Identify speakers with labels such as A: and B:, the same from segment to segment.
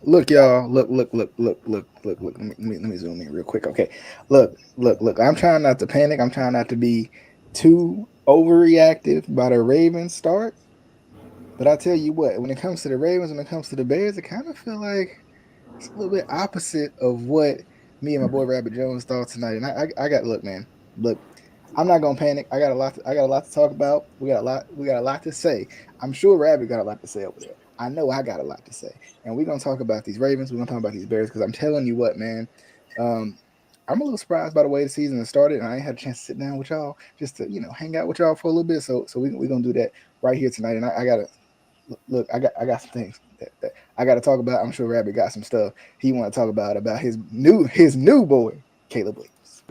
A: Look, y'all. Look. Let me zoom in real quick. Okay. Look. I'm trying not to panic. I'm trying not to be too overreactive by the Ravens start. But I tell you what, when it comes to the Ravens, when it comes to the Bears, it kind of feel like it's a little bit opposite of what me and my boy Rabbit Jones thought tonight. And I got look, man. Look, I'm not gonna panic. I got a lot to talk about. We got a lot to say. I'm sure Rabbit got a lot to say over there. I know I got a lot to say. And we're gonna talk about these Ravens. We're gonna talk about these Bears because I'm telling you what, man. Um, I'm a little surprised by the way the season has started, and I ain't had a chance to sit down with y'all just to hang out with y'all for a little bit. So we gonna do that right here tonight. And I gotta look. I got some things that I got to talk about. I'm sure Rabbit got some stuff he want to talk about his new boy Caleb Williams.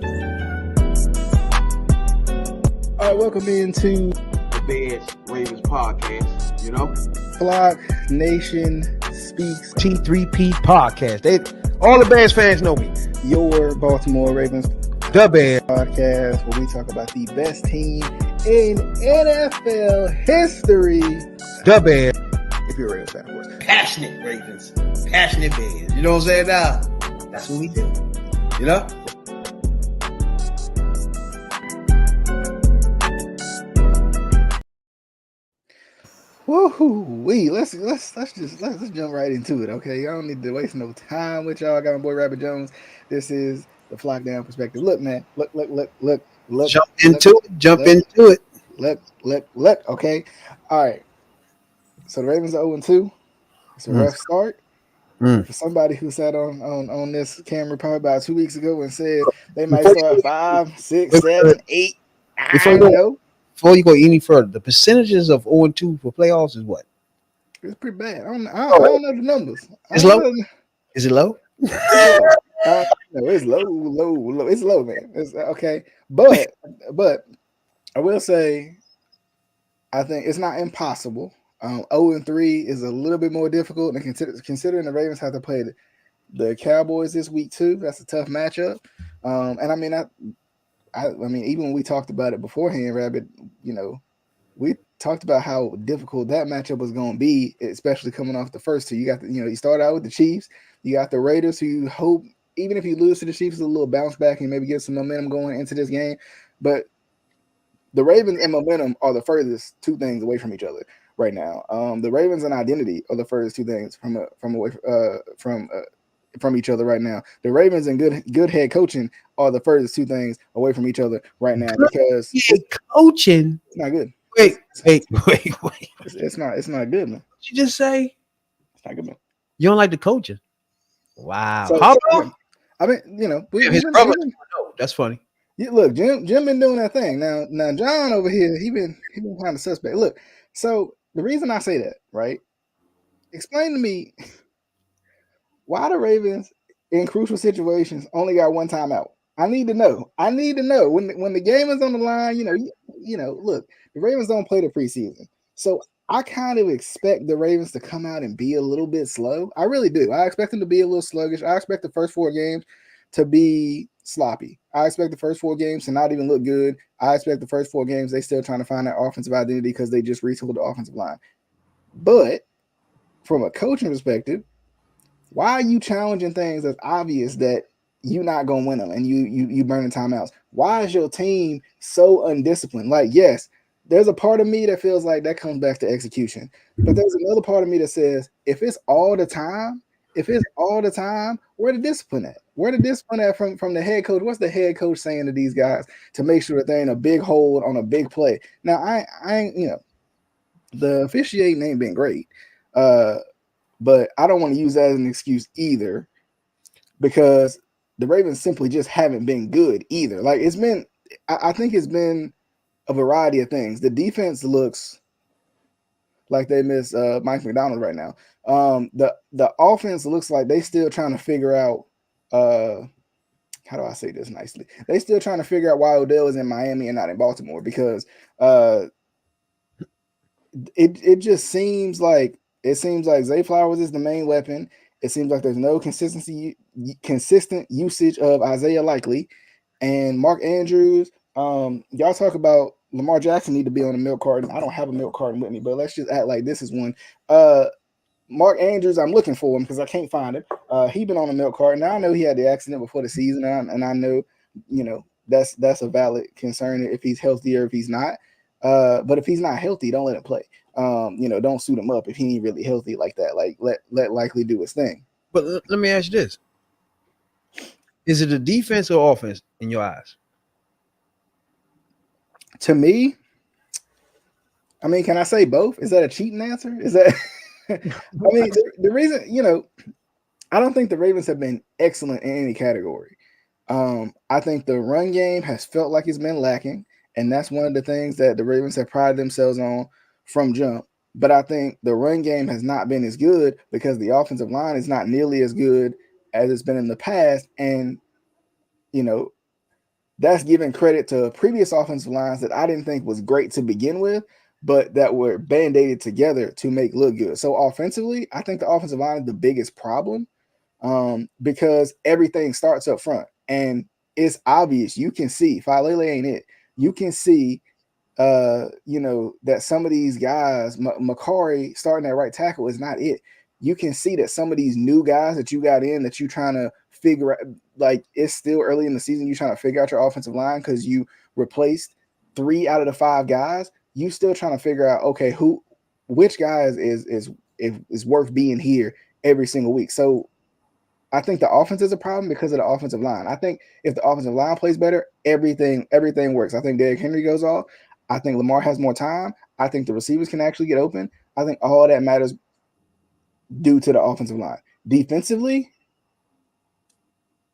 A: All right, welcome into
B: The Bears Ravens podcast,
A: Flock Nation Speaks,
C: T3P podcast. All the Bears fans know me.
A: your Baltimore Ravens
C: The Bears.
A: podcast, where we talk about the best team in NFL history.
C: The Bears.
A: If you're a Ravens fan, of course.
B: passionate Ravens, passionate Bears. You know what I'm saying? Now, that's what we do. You know?
A: Woohoo! Let's jump right into it. Okay, y'all don't need to waste no time with y'all. I got my boy Rabbit Jones. This is the Flock Down Perspective. Look, man. Look.
B: Jump
A: Look.
B: into it. Jump
A: Look.
B: into it.
A: Look. Okay. All right. So the Ravens are 0-2. It's a rough start. For somebody who sat on this camera probably about 2 weeks ago and said they might start 5, 6, 7, 8. I know.
C: Before you go any further, the percentages of 0-2 for playoffs is what?
A: It's pretty bad. I don't know the numbers.
C: It's low? Is it low?
A: No, it's low. It's low, man. It's okay. But I will say I think it's not impossible. 0-3 is a little bit more difficult, and considering the Ravens have to play the Cowboys this week too. That's a tough matchup. And I mean, even when we talked about it beforehand, Rabbit, we talked about how difficult that matchup was going to be, especially coming off the first two. You got you start out with the Chiefs, you got the Raiders, who you hope even if you lose to the Chiefs, a little bounce back and maybe get some momentum going into this game. But the Ravens and momentum are the furthest two things away from each other right now. The Ravens and identity are the furthest two things from each other right now. The Ravens and good head coaching are the furthest two things away from each other right now because
C: coaching.
A: It's not good.
C: Wait.
A: It's not good, man.
C: What you just say?
A: It's not good, man.
C: You don't like the coaching? Wow.
A: So, I mean,
C: his brother. That's funny.
A: Yeah, look, Jim been doing that thing. Now John over here, he been kind of suspect. Look, so the reason I say that, right? Explain to me why the Ravens in crucial situations only got one timeout. I need to know. When the game is on the line. Look, the Ravens don't play the preseason, so I kind of expect the Ravens to come out and be a little bit slow. I really do. I expect them to be a little sluggish. I expect the first 4 games to be sloppy. I expect the first 4 games to not even look good. I expect the first 4 games they still trying to find that offensive identity because they just retooled the offensive line. But from a coaching perspective, why are you challenging things that's obvious that you're not gonna win them and you burning timeouts? Why is your team so undisciplined? Like, yes, there's a part of me that feels like that comes back to execution, but there's another part of me that says if it's all the time, where the discipline at? Where the discipline at from the head coach? What's the head coach saying to these guys to make sure that they're in a big hold on a big play? Now, I ain't, the officiating ain't been great, but I don't want to use that as an excuse either, because the Ravens simply just haven't been good either. Like I think it's been a variety of things. The defense looks like they miss Mike McDonald right now. The offense looks like they still trying to figure out how do I say this nicely? They still trying to figure out why Odell is in Miami and not in Baltimore, because it just seems like Zay Flowers is the main weapon. It seems like there's no consistent usage of Isaiah Likely and Mark Andrews. Y'all talk about Lamar Jackson need to be on a milk carton. I don't have a milk carton with me, but let's just act like this is one. Mark Andrews, I'm looking for him because I can't find him. He been on the milk cart. Now I know he had the accident before the season, and I know, that's a valid concern if he's healthy or if he's not. But if he's not healthy, don't let him play. Don't suit him up if he ain't really healthy like that. Like let Likely do his thing.
C: But let me ask you this: is it a defense or offense in your eyes?
A: To me, I mean, can I say both? Is that a cheating answer? Is that? I mean, the reason, I don't think the Ravens have been excellent in any category. I think the run game has felt like it's been lacking, and that's one of the things that the Ravens have prided themselves on from jump. But I think the run game has not been as good because the offensive line is not nearly as good as it's been in the past. And, that's giving credit to previous offensive lines that I didn't think was great to begin with, but that were band-aided together to make look good. So offensively, I think the offensive line is the biggest problem, because everything starts up front. And it's obvious. You can see Falele ain't it. You can see that some of these guys, Makari starting at right tackle is not it. You can see that some of these new guys that you got in that you trying to figure out, like it's still early in the season, you're trying to figure out your offensive line because you replaced 3 out of the 5 guys. You still trying to figure out, okay, which guys is worth being here every single week. So I think the offense is a problem because of the offensive line. I think if the offensive line plays better, everything works. I think Derrick Henry goes off. I think Lamar has more time. I think the receivers can actually get open. I think all that matters due to the offensive line. Defensively,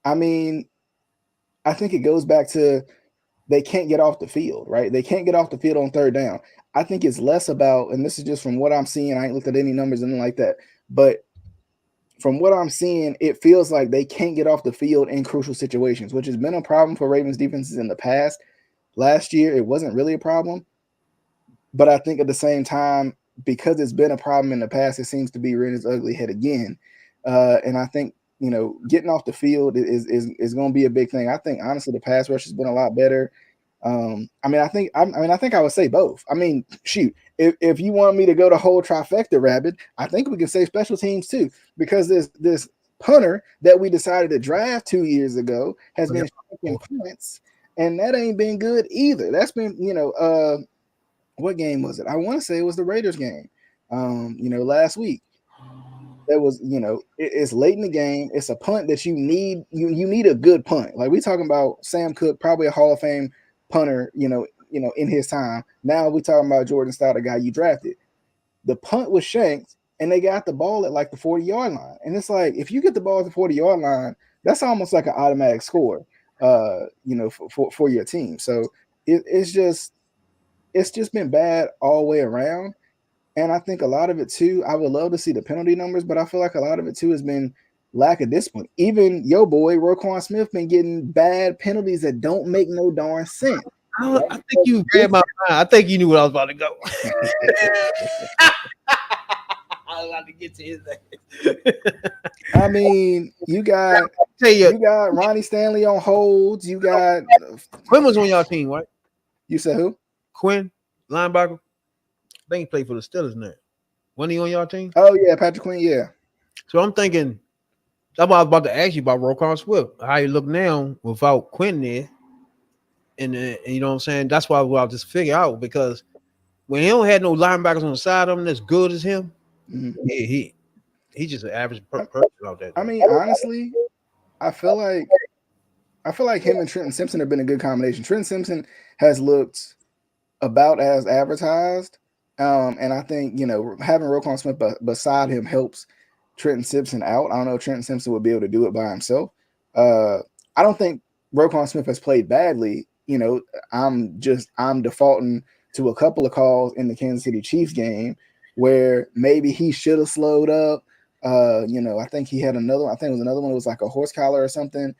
A: I mean, I think it goes back to they can't get off the field, right? They can't get off the field on third down. I think it's less about, and this is just from what I'm seeing, I ain't looked at any numbers and like that, but from what I'm seeing, it feels like they can't get off the field in crucial situations, which has been a problem for Ravens defenses in the past. Last year, it wasn't really a problem. But I think at the same time, because it's been a problem in the past, it seems to be rearing its ugly head again. And I think, getting off the field is going to be a big thing. I think, honestly, the pass rush has been a lot better. I think I would say both. I mean, shoot, if you want me to go the whole trifecta, Rabbit, I think we can say special teams too, because this punter that we decided to draft 2 years ago has been shooting punts, and that ain't been good either. That's been, what game was it? I want to say it was the Raiders game, last week. That was, it's late in the game. It's a punt that you need. You need a good punt. Like we talking about Sam Cook, probably a Hall of Fame punter, in his time. Now we talking about Jordan Stout, the guy you drafted. The punt was shanked, and they got the ball at like the 40-yard line. And it's like, if you get the ball at the 40-yard line, that's almost like an automatic score, for your team. So it's just been bad all the way around. And I think a lot of it too, I would love to see the penalty numbers, but I feel like a lot of it too has been lack of discipline. Even your boy Roquan Smith been getting bad penalties that don't make no darn sense.
C: I think you read my mind. I think you knew what I was about to go. I was about to get to his name.
A: I mean, you got Ronnie Stanley on holds. You got
C: Quinn was on y'all team, right?
A: You said who?
C: Quinn, linebacker. I think he played for the Steelers now. Wasn't he on y'all team?
A: Oh yeah, Patrick Quinn. Yeah.
C: So I'm thinking. That's why I was about to ask you about Roquan Swift. How you look now without Quinn there, and you know what I'm saying. That's why I'll just figure out, because when he don't have no linebackers on the side of him that's good as him, he's just an average person out there.
A: I mean, honestly, I feel like him and Trenton Simpson have been a good combination. Trenton Simpson has looked about as advertised. And I think, having Roquan Smith beside him helps Trenton Simpson out. I don't know if Trenton Simpson would be able to do it by himself. I don't think Roquan Smith has played badly. I'm defaulting to a couple of calls in the Kansas City Chiefs game where maybe he should have slowed up. I think he had another one. I think it was another one. It was like a horse collar or something,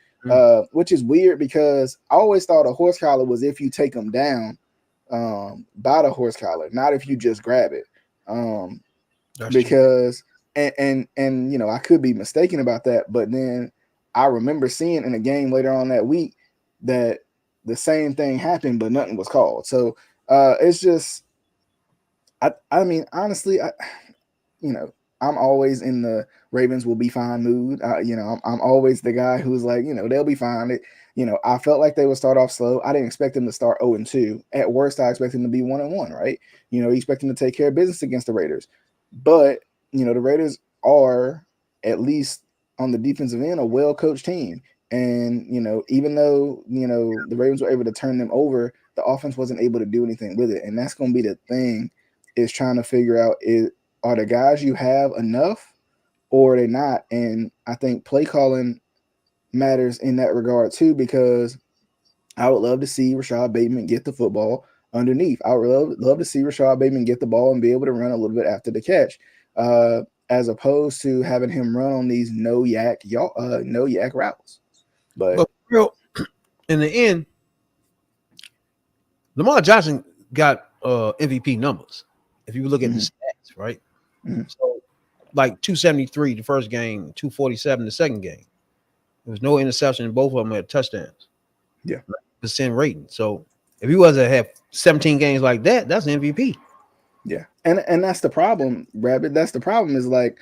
A: which is weird because I always thought a horse collar was if you take them down by the horse collar, not if you just grab it. Because and I could be mistaken about that, but then I remember seeing in a game later on that week that the same thing happened, but nothing was called. So it's just, I mean, honestly, I'm always in the Ravens will be fine mood. I'm always the guy who's like, they'll be fine. I felt like they would start off slow. I didn't expect them to start 0-2. At worst, I expect them to be 1-1, right? You expect them to take care of business against the Raiders. But, the Raiders are, at least on the defensive end, a well-coached team. And, even though, the Ravens were able to turn them over, the offense wasn't able to do anything with it. And that's going to be the thing, is trying to figure out, are the guys you have enough or are they not? And I think play calling matters in that regard too, because I would love to see Rashad Bateman get the football underneath. I would love to see Rashad Bateman get the ball and be able to run a little bit after the catch, as opposed to having him run on these no yak routes. But
C: real, in the end, Lamar Jackson got MVP numbers. If you look at the stats, right?
A: Mm-hmm.
C: So, like 273 the first game, 247 the second game. There was no interception, and both of them had touchdowns.
A: Yeah,
C: percent rating. So if he was to have 17 games like that, that's an MVP.
A: Yeah, and that's the problem, Rabbit. That's the problem. Is like,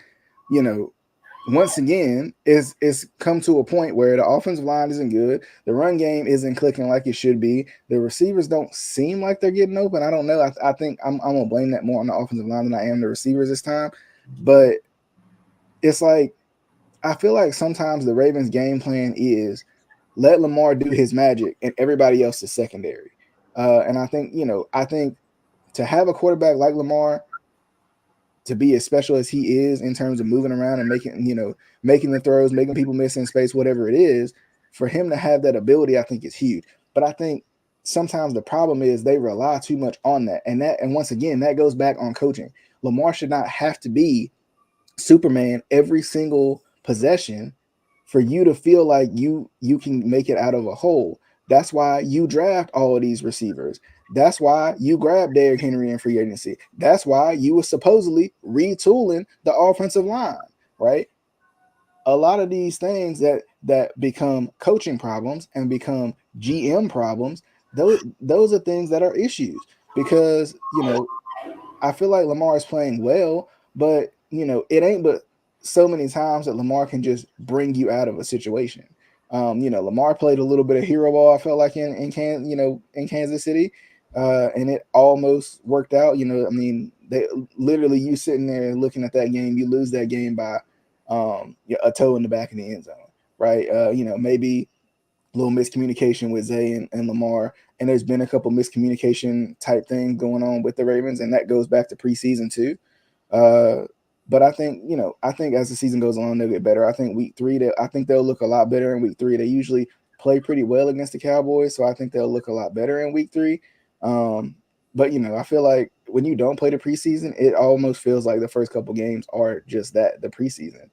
A: once again, is come to a point where the offensive line isn't good, the run game isn't clicking like it should be, the receivers don't seem like they're getting open. I don't know. I think I'm gonna blame that more on the offensive line than I am the receivers this time. But it's like, I feel like sometimes the Ravens' game plan is let Lamar do his magic and everybody else is secondary. And I think to have a quarterback like Lamar, to be as special as he is in terms of moving around and making the throws, making people miss in space, whatever it is, for him to have that ability, I think is huge. But I think sometimes the problem is they rely too much on that. And once again, that goes back on coaching. Lamar should not have to be Superman every single possession for you to feel like you can make it out of a hole. That's why you draft all of these receivers. That's why you grab Derrick Henry in free agency. That's why you were supposedly retooling the offensive line, right? A lot of these things that become coaching problems and become GM problems, those are things that are issues, because, I feel like Lamar is playing well, but, it ain't but so many times that Lamar can just bring you out of a situation. Lamar played a little bit of hero ball, I felt like in Kansas City, and it almost worked out. They literally, you sitting there looking at that game, you lose that game by a toe in the back of the end zone, right? Maybe a little miscommunication with Zay and Lamar, and there's been a couple miscommunication type things going on with the Ravens, and that goes back to preseason too. But I think as the season goes on, they'll get better. I think week 3, I think they'll look a lot better in week 3. They usually play pretty well against the Cowboys, so I think they'll look a lot better in week 3. But I feel like when you don't play the preseason, it almost feels like the first couple games are just that, the preseason.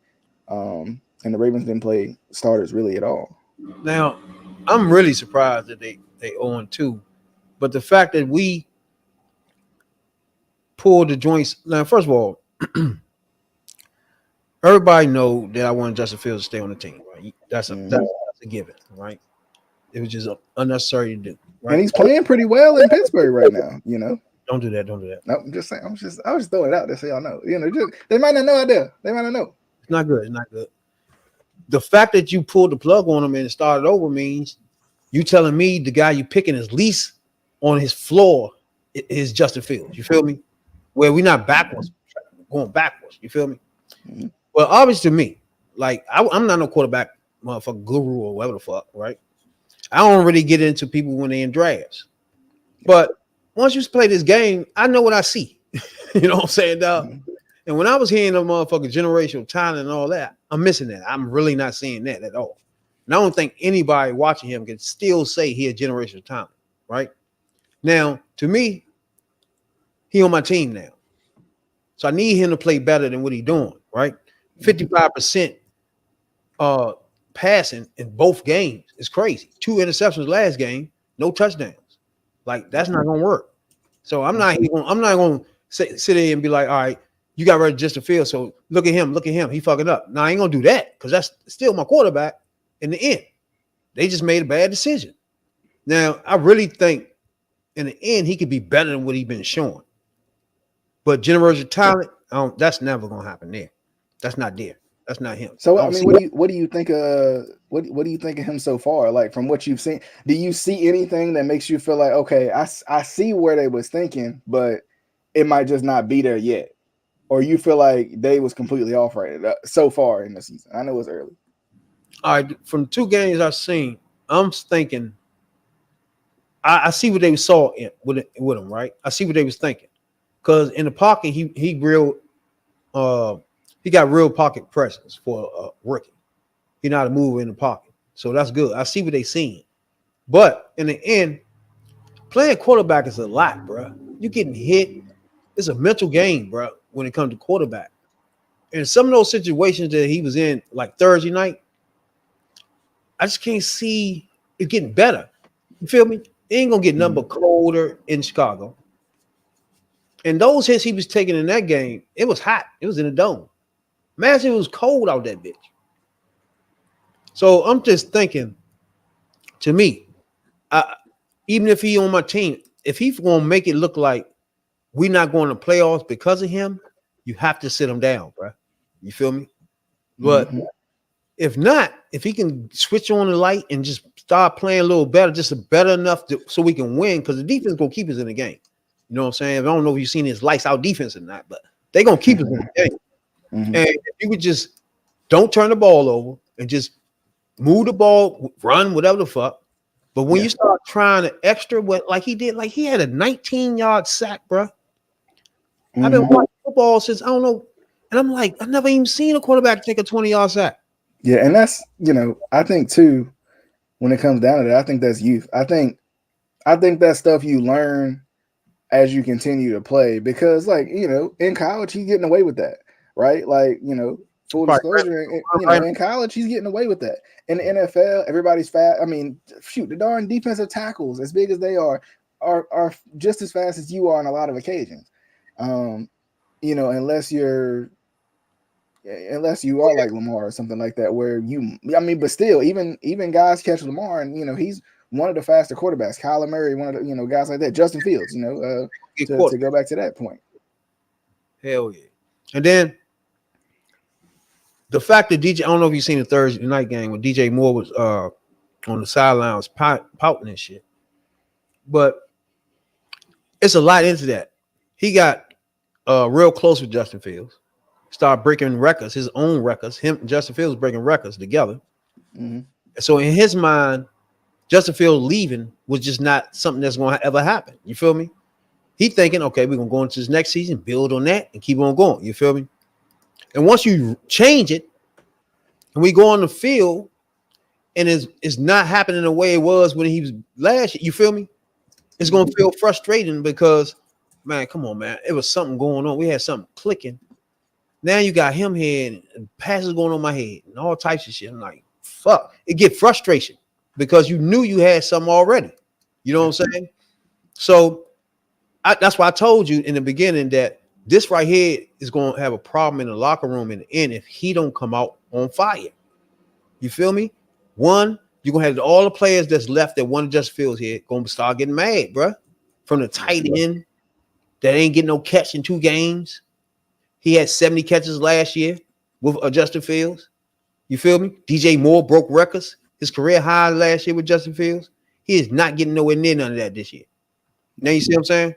A: And the Ravens didn't play starters really at all.
C: Now, I'm really surprised that they 0-2, but the fact that we pulled the joints. Now, first of all, everybody know that I wanted Justin Fields to stay on the team, right? That's a given, right? It was just unnecessary to do. Right?
A: And he's playing pretty well in Pittsburgh right now.
C: Don't do that.
A: No, I'm just saying. I was just throwing it out there so y'all know. They might not know out there. They might not know.
C: It's not good. The fact that you pulled the plug on him and started over means you telling me the guy you picking is least on his floor is Justin Fields. You feel me? Where we're not going backwards. You feel me? Mm-hmm. Well, obviously to me, like I'm not no quarterback motherfucker guru or whatever the fuck, right? I don't really get into people when they're in drafts. But once you play this game, I know what I see. You know what I'm saying, dog? Mm-hmm. And when I was hearing the motherfucking generational talent and all that, I'm missing that. I'm really not seeing that at all. And I don't think anybody watching him can still say he a generational talent, right? Now, to me, he on my team now. So I need him to play better than what he's doing, right? 55% passing in both games is crazy. 2 interceptions last game, no touchdowns. Like, that's not gonna work. So I'm not gonna sit there and be like, all right, you got rid of Justin Fields, so look at him, he fucking up. Now I ain't gonna do that because that's still my quarterback in the end. They just made a bad decision. Now I really think in the end he could be better than what he's been showing. But generational talent, that's never gonna happen there. That's not there. That's not him.
A: So
C: I
A: I
C: don't
A: mean,
C: see
A: what do you think? What do you think of him so far? Like from what you've seen, do you see anything that makes you feel like okay, I see where they was thinking, but it might just not be there yet, or you feel like they was completely off right so far in the season? I know it's early.
C: all right, from 2 games I've seen, I'm thinking I see what they saw with him, right? I see what they was thinking. Because in the pocket, he got real pocket presence for a rookie. He know how to move in the pocket. So that's good. I see what they seen. But in the end, playing quarterback is a lot, bro. You getting hit. It's a mental game, bro, when it comes to quarterback. And some of those situations that he was in, like Thursday night, I just can't see it getting better. You feel me? It ain't gonna get nothing but colder in Chicago. And those hits he was taking in that game, it was hot. It was in the dome. Imagine it was cold out that bitch. So I'm just thinking, to me, even if he on my team, if he's gonna make it look like we're not going to playoffs because of him, you have to sit him down, bro. You feel me? But if not, if he can switch on the light and just start playing a little better, just better enough so we can win, because the defense gonna keep us in the game. You know what I'm saying? I don't know if you've seen his lights out defense or not, but they're gonna keep us in the game. And if you would just don't turn the ball over and just move the ball, run, whatever the fuck. But when you start trying to extra like he did, like he had a 19-yard sack, bro. I've been watching football since I don't know, and I'm like, I've never even seen a quarterback take a 20-yard sack.
A: Yeah, and that's I think too, when it comes down to that, I think that's youth. I think that's stuff you learn as you continue to play, because like in college he's getting away with that, right? Like full disclosure, in college he's getting away with that. In the NFL, everybody's fast. I mean, shoot, the darn defensive tackles, as big as they are just as fast as you are on a lot of occasions. Unless you are like Lamar or something like that, where but still, even guys catch Lamar, and he's one of the faster quarterbacks. Kyler Murray, one of the guys like that. Justin Fields, to go back to that point.
C: Hell yeah. And then the fact that DJ, I don't know if you've seen the Thursday night game when DJ Moore was on the sidelines pouting and shit, but it's a lot into that. He got real close with Justin Fields, started breaking records, his own records. Him and Justin Fields breaking records together. So in his mind, Justin Fields leaving was just not something that's going to ever happen. You feel me? He thinking, okay, we're going to go into this next season, build on that, and keep on going. You feel me? And once you change it, and we go on the field, and it's not happening the way it was when he was last year, you feel me? It's going to feel frustrating because, man, come on, man. It was something going on. We had something clicking. Now you got him here and passes going on my head and all types of shit. I'm like, fuck. It get frustration because you knew you had something already. You know what I'm saying? So that's why I told you in the beginning that this right here is going to have a problem in the locker room in the end if he don't come out on fire. You feel me? One, you're going to have all the players that's left that want to just Fields here going to start getting mad, bro. From the tight end that ain't getting no catch in 2 games. He had 70 catches last year with Justin Fields. You feel me? DJ Moore broke records. His career high last year with Justin Fields. He is not getting nowhere near none of that this year. Now you see what I'm saying?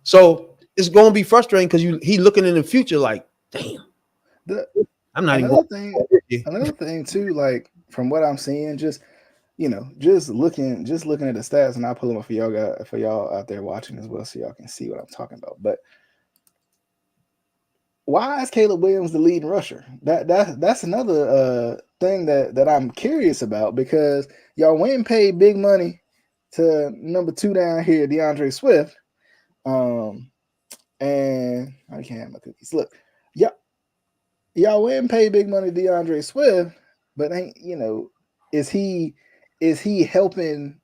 C: So it's going to be frustrating because he looking in the future like, damn. I'm not
A: another thing too, like from what I'm seeing, just looking at the stats, and I'll pull them up for y'all out there watching as well, so y'all can see what I'm talking about. But why is Caleb Williams the leading rusher? That's another thing that I'm curious about, because y'all went and paid big money to number 2 down here, DeAndre Swift. And I can't have my cookies. Look, y'all went and paid big money to DeAndre Swift, but is he helping?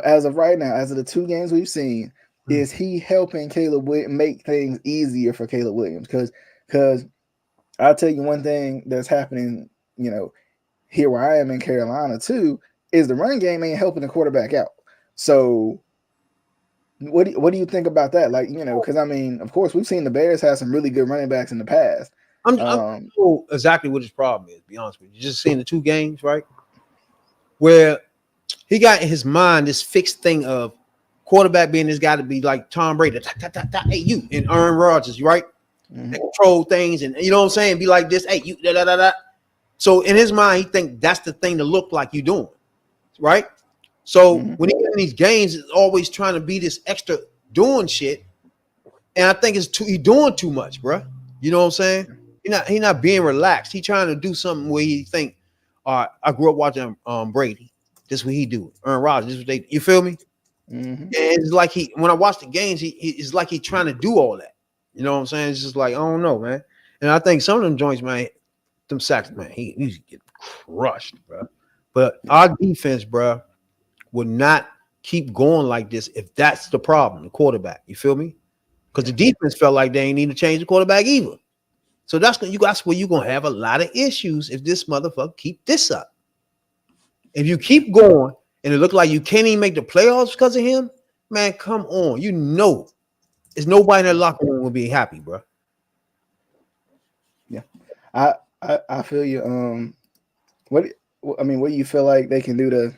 A: As of right now, as of the 2 games we've seen, is he helping Caleb make things easier for Caleb Williams? Because I'll tell you one thing that's happening, here where I am in Carolina too, is the run game ain't helping the quarterback out. So what do you think about that? Like, because I mean, of course, we've seen the Bears have some really good running backs in the past,
C: I'm sure exactly what his problem is. To be honest with you, just seeing the 2 games, right, where he got in his mind this fixed thing of quarterback being this guy to be like Tom Brady, hey you and Aaron Rodgers, right?
A: Mhm.
C: And control things, and you know what I'm saying, be like this, hey you, da da da da. So in his mind, he think that's the thing to look like you doing, right? So
A: Mhm.
C: when he get in these games, it's always trying to be this extra doing shit, and I think he doing too much, bro. You know what I'm saying? He not being relaxed. He trying to do something where he think, all right, I grew up watching Brady. This is what he do. Aaron Rodgers. This is what they. You feel me?
A: Mhm.
C: And it's like when I watch the games, it's like he trying to do all that. You know what I'm saying? It's just like I don't know, man. And I think some of them joints, man, them sacks, man, he's getting crushed, bro. But our defense, bro, would not keep going like this if that's the problem, the quarterback. You feel me? Because the defense felt like they ain't need to change the quarterback either. So that's where you're gonna have a lot of issues if this motherfucker keep this up. If you keep going and it look like you can't even make the playoffs because of him, man, come on. You know, there's nobody in that locker room will be happy, bro.
A: Yeah, I feel you. What I mean, what do you feel like they can do to?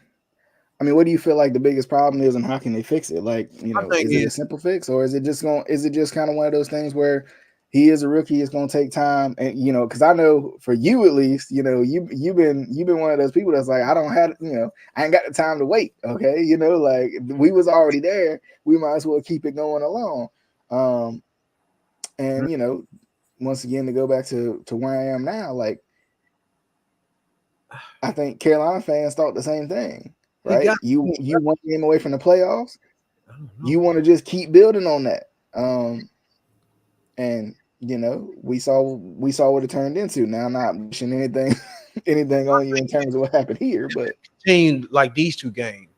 A: I mean, what do you feel like the biggest problem is, and how can they fix it? Like,
C: I think
A: is it a simple fix, or is it just kind of one of those things where he is a rookie, it's going to take time, and because I know for you at least, you've been one of those people that's like, I don't have, I ain't got the time to wait. Okay, like we was already there, we might as well keep it going along. And once again to go back to where I am now, like I think Carolina fans thought the same thing. Right, you 1 game away from the playoffs. You want to just keep building on that, and we saw what it turned into. Now, I'm not wishing anything on you in terms of what happened here, but
C: team like these 2 games,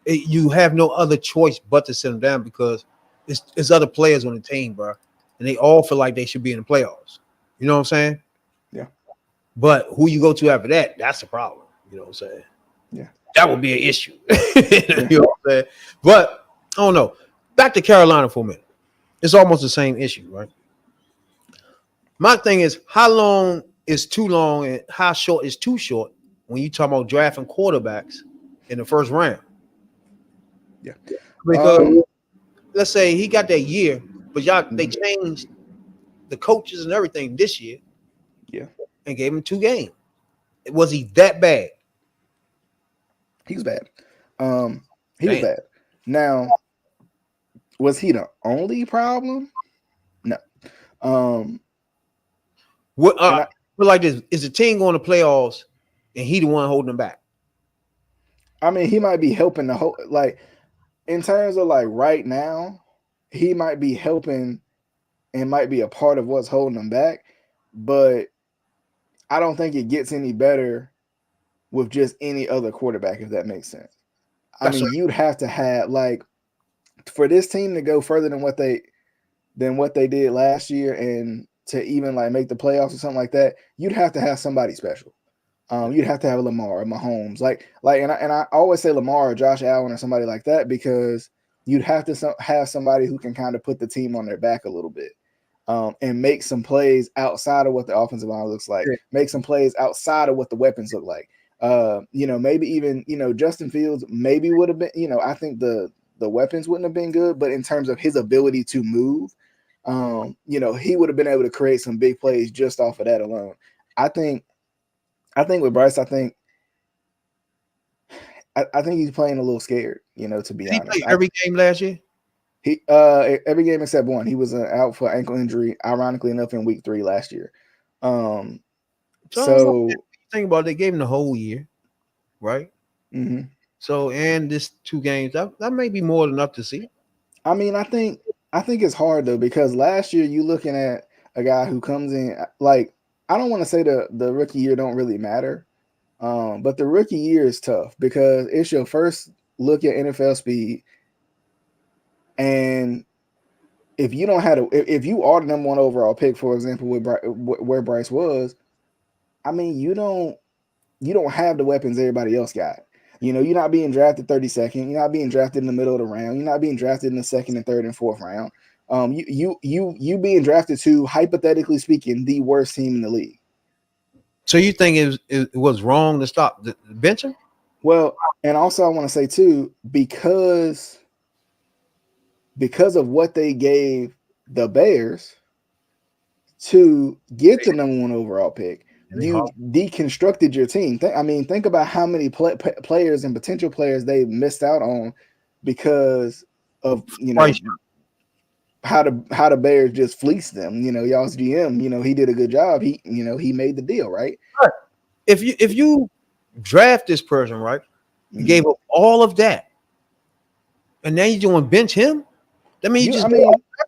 C: you have no other choice but to sit them down because it's other players on the team, bro, and they all feel like they should be in the playoffs. You know what I'm saying?
A: Yeah.
C: But who you go to after that, that's the problem. You know what I'm saying?
A: Yeah.
C: That would be an issue. You know what I'm saying? But I don't know. Back to Carolina for a minute. It's almost the same issue, right? My thing is, how long is too long and how short is too short when you talk about drafting quarterbacks in the first round?
A: Yeah.
C: Because let's say he got that year, but they changed the coaches and everything this year.
A: Yeah.
C: And gave him 2 games. Was he that bad?
A: He was bad. He was bad. Now, was he the only problem? No.
C: What like this? Is the team going to playoffs and he the one holding them back?
A: I mean, he might be helping the whole, like, in terms of like right now, he might be helping and might be a part of what's holding them back, but I don't think it gets any better with just any other quarterback, if that makes sense. I mean, you'd have to have, like, for this team to go further than what they did last year and to even like make the playoffs or something like that, you'd have to have somebody special. You'd have to have Lamar or Mahomes, and I always say Lamar or Josh Allen or somebody like that, because you'd have to have somebody who can kind of put the team on their back a little bit, and make some plays outside of what the offensive line looks like, make some plays outside of what the weapons look like. Maybe even Justin Fields maybe would have been. I think the weapons wouldn't have been good, but in terms of his ability to move, he would have been able to create some big plays just off of that alone. I think with Bryce, I think he's playing a little scared, to be honest.
C: He played every game last year?
A: He every game except one. He was out for ankle injury, ironically enough, in week 3 last year. So
C: think about it, they gave him the whole year, right?
A: Mm-hmm.
C: So, and this 2 games, that may be more than enough to see.
A: I mean, I think it's hard though, because last year you looking at a guy who comes in, like, I don't want to say the rookie year don't really matter, but the rookie year is tough because it's your first look at NFL speed, and if you don't have if you are the number 1 overall pick, for example, where Bryce was, I mean, you don't have the weapons everybody else got. You're not being drafted 32nd. You're not being drafted in the middle of the round. You're not being drafted in the 2nd and 3rd and 4th round. You being drafted to, hypothetically speaking, the worst team in the league.
C: So you think it was wrong to stop the benching?
A: Well, and also I want to say too, because of what they gave the Bears to get the number 1 overall pick, you deconstructed your team. Think about how many players and potential players they missed out on because of how the Bears just fleeced them. Y'all's GM, he did a good job. He made the deal, right?
C: If you draft this person, right, you gave up all of that, and now you're doing bench him. That means you just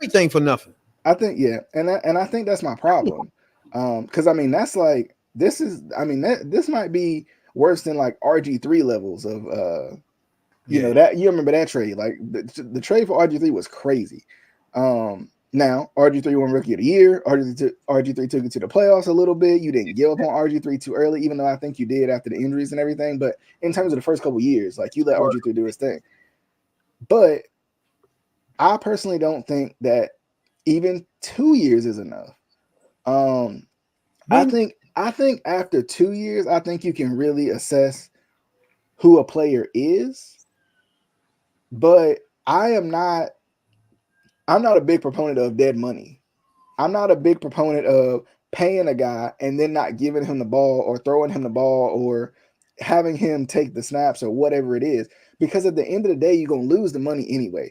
C: everything for nothing.
A: I think, yeah, and I think that's my problem. Because that's like this might be worse than like RG3 levels of that. You remember that trade? Like the trade for RG3 was crazy. Now RG3 won Rookie of the Year. RG3 took it to the playoffs a little bit. You didn't give up on RG3 too early, even though I think you did after the injuries and everything. But in terms of the first couple years, like you let RG3 do his thing. But I personally don't think that even 2 years is enough. I think after 2 years, I think you can really assess who a player is. But I'm not a big proponent of dead money. I'm not a big proponent of paying a guy and then not giving him the ball or throwing him the ball or having him take the snaps or whatever it is. Because at the end of the day, you're gonna lose the money anyway.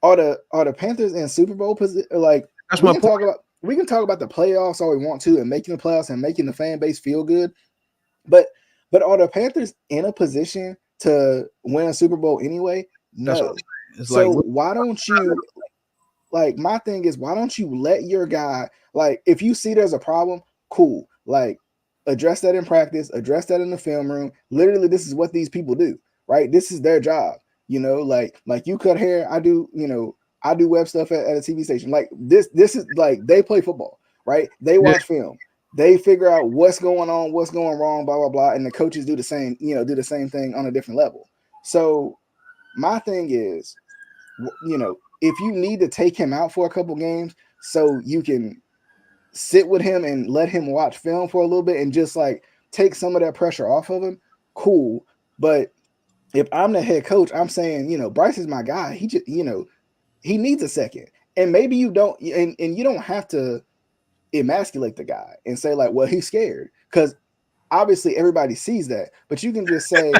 A: Are the Panthers in Super Bowl position? Like
C: that's my point.
A: We can talk about the playoffs all we want to and making the playoffs and making the fan base feel good, but are the Panthers in a position to win a Super Bowl anyway? No. So why don't you? Like my thing is, why don't you let your guy, like if you see there's a problem, cool, like address that in practice, address that in the film room. Literally, this is what these people do, right? This is their job. Like you cut hair, I do web stuff at a TV station. Like this is like they play football, right? They watch film, they figure out what's going on, what's going wrong, blah blah blah, and the coaches do the same thing on a different level. So my thing is, if you need to take him out for a couple games so you can sit with him and let him watch film for a little bit and just like take some of that pressure off of him, cool. But if I'm the head coach, I'm saying, Bryce is my guy. He just, he needs a second. And maybe you don't, and you don't have to emasculate the guy and say like, well, he's scared. Because obviously everybody sees that. But you can just say,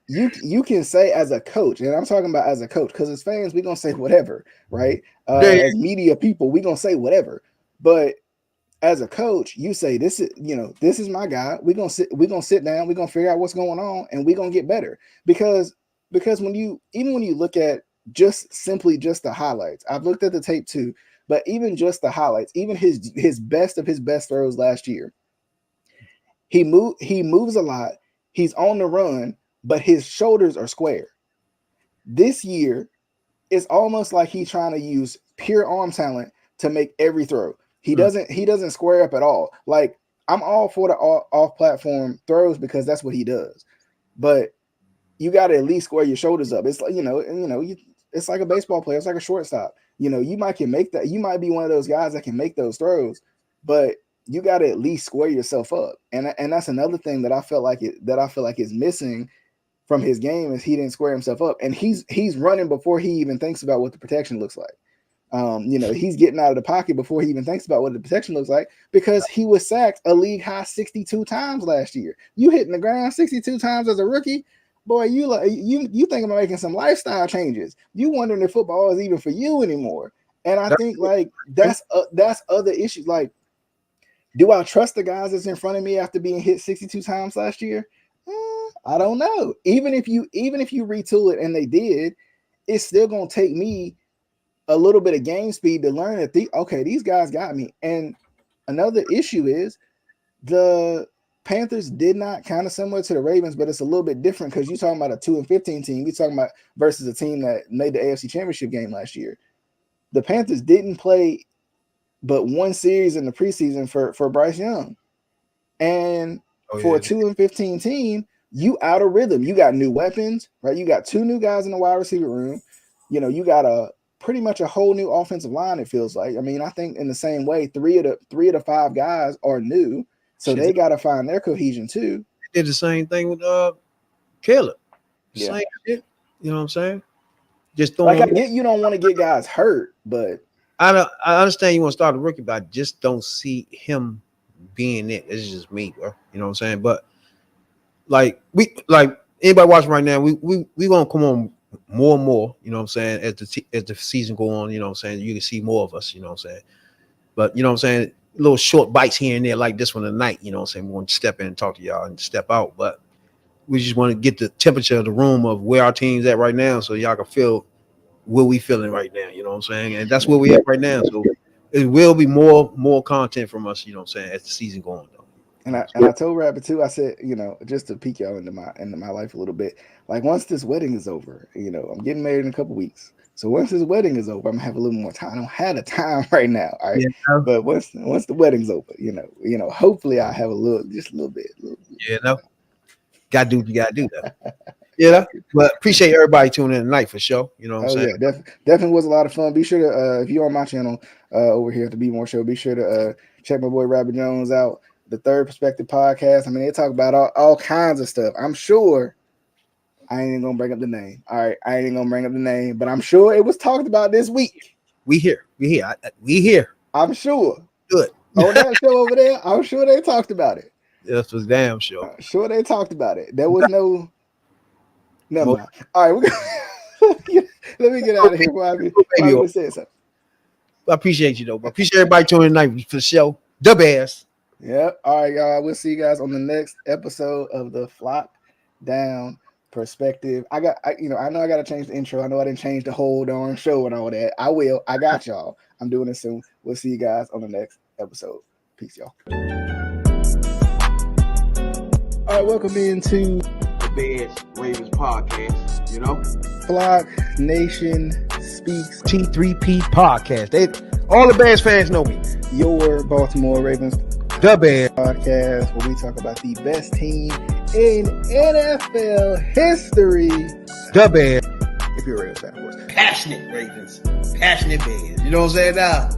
A: you can say as a coach, and I'm talking about as a coach, because as fans, we're going to say whatever, right? As media people, we're going to say whatever. But as a coach, you say, this is my guy. We're going to sit down, we're going to figure out what's going on, and we're going to get better. Because when you look at just the highlights, I've looked at the tape too, but even just the highlights, even his best of his best throws last year, he moves a lot. He's on the run, but his shoulders are square. This year, it's almost like he's trying to use pure arm talent to make every throw. He doesn't square up at all. Like I'm all for the off-platform throws because that's what he does. But you got to at least square your shoulders up. It's like it's like a baseball player. It's like a shortstop. You can make that. You might be one of those guys that can make those throws, but you got to at least square yourself up. And that's another thing that I feel like is missing from his game is he didn't square himself up. And he's running before he even thinks about what the protection looks like. He's getting out of the pocket before he even thinks about what the protection looks like because he was sacked a league high 62 times last year. You hitting the ground 62 times as a rookie, boy, you think about making some lifestyle changes. You wondering if football is even for you anymore. And I think like that's other issues. Like, do I trust the guys that's in front of me after being hit 62 times last year? I don't know. Even if you retool it and they did, it's still gonna take me a little bit of game speed to learn that these guys got me. And another issue is the Panthers did not, kind of similar to the Ravens, but it's a little bit different because you're talking about a 2-15 team. You're talking about versus a team that made the AFC Championship game last year. The Panthers didn't play but one series in the preseason for Bryce Young. And for a 2-15 team, you out of rhythm. You got new weapons, right? You got two new guys in the wide receiver room. You got a pretty much a whole new offensive line. It feels like. I mean, I think in the same way, three of the 5 guys are new, so they got to find their cohesion too.
C: They did the same thing with Caleb.
A: Yeah.
C: Same shit. You know what I'm saying? Just throwing.
A: Like I get you don't want to get guys hurt, but
C: I understand you want to start a rookie, but I just don't see him being it. It's just me, bro. You know what I'm saying? But like anybody watching right now, we gonna come on more and more. You know what I'm saying? As the season go on, you know what I'm saying? You can see more of us. You know what I'm saying? But you know what I'm saying? Little short bites here and there, like this one tonight. You know what I'm saying? We want to step in and talk to y'all and step out, but we just want to get the temperature of the room of where our team's at right now, so y'all can feel where we feeling right now. You know what I'm saying? And that's where we at right now. So it will be more content from us. You know what I'm saying? As the season going on.
A: And I told Rabbit too. I said, you know, just to peek y'all into my life a little bit. Like once this wedding is over, you know, I'm getting married in a couple weeks. So once this wedding is over, I'm gonna have a little more time. I don't have the time right now, all right. Yeah. But once the wedding's over, you know, hopefully I have just a little bit.
C: Yeah, no. Gotta do what you gotta do though. Yeah, but appreciate everybody tuning in tonight for sure. You know what I'm saying?
A: Yeah, definitely was a lot of fun. Be sure to if you're on my channel over here at the Be More Show, be sure to check my boy Rabbit Jones out, the Third Perspective podcast. I mean, they talk about all kinds of stuff. I'm sure I ain't gonna bring up the name. All right, I ain't gonna bring up the name, but I'm sure it was talked about this week.
C: We here.
A: I'm sure.
C: Good.
A: On that show over there, I'm sure they talked about it.
C: This was damn sure.
A: Sure they talked about it. There was no. Never mind. All right, let me get out of here. I say something.
C: I appreciate you though. But appreciate everybody tuning in tonight for the show. The Bears.
A: Yep. All right, y'all. We'll see you guys on the next episode of the Flock Down Perspective. I know I got to change the intro. I know I didn't change the whole darn show and all that. I will. I got y'all. I'm doing it soon. We'll see you guys on the next episode. Peace, y'all. All right, welcome into
C: the Bears Ravens podcast. You know,
A: Flock Nation Speaks
C: T3P podcast. All the Bears fans know me.
A: Your Baltimore Ravens,
C: the Bears
A: podcast, where we talk about the best team in NFL history.
C: The Bears.
A: If you're a Ravens fan, of course.
B: Passionate Ravens, passionate Bears. You know what I'm saying now?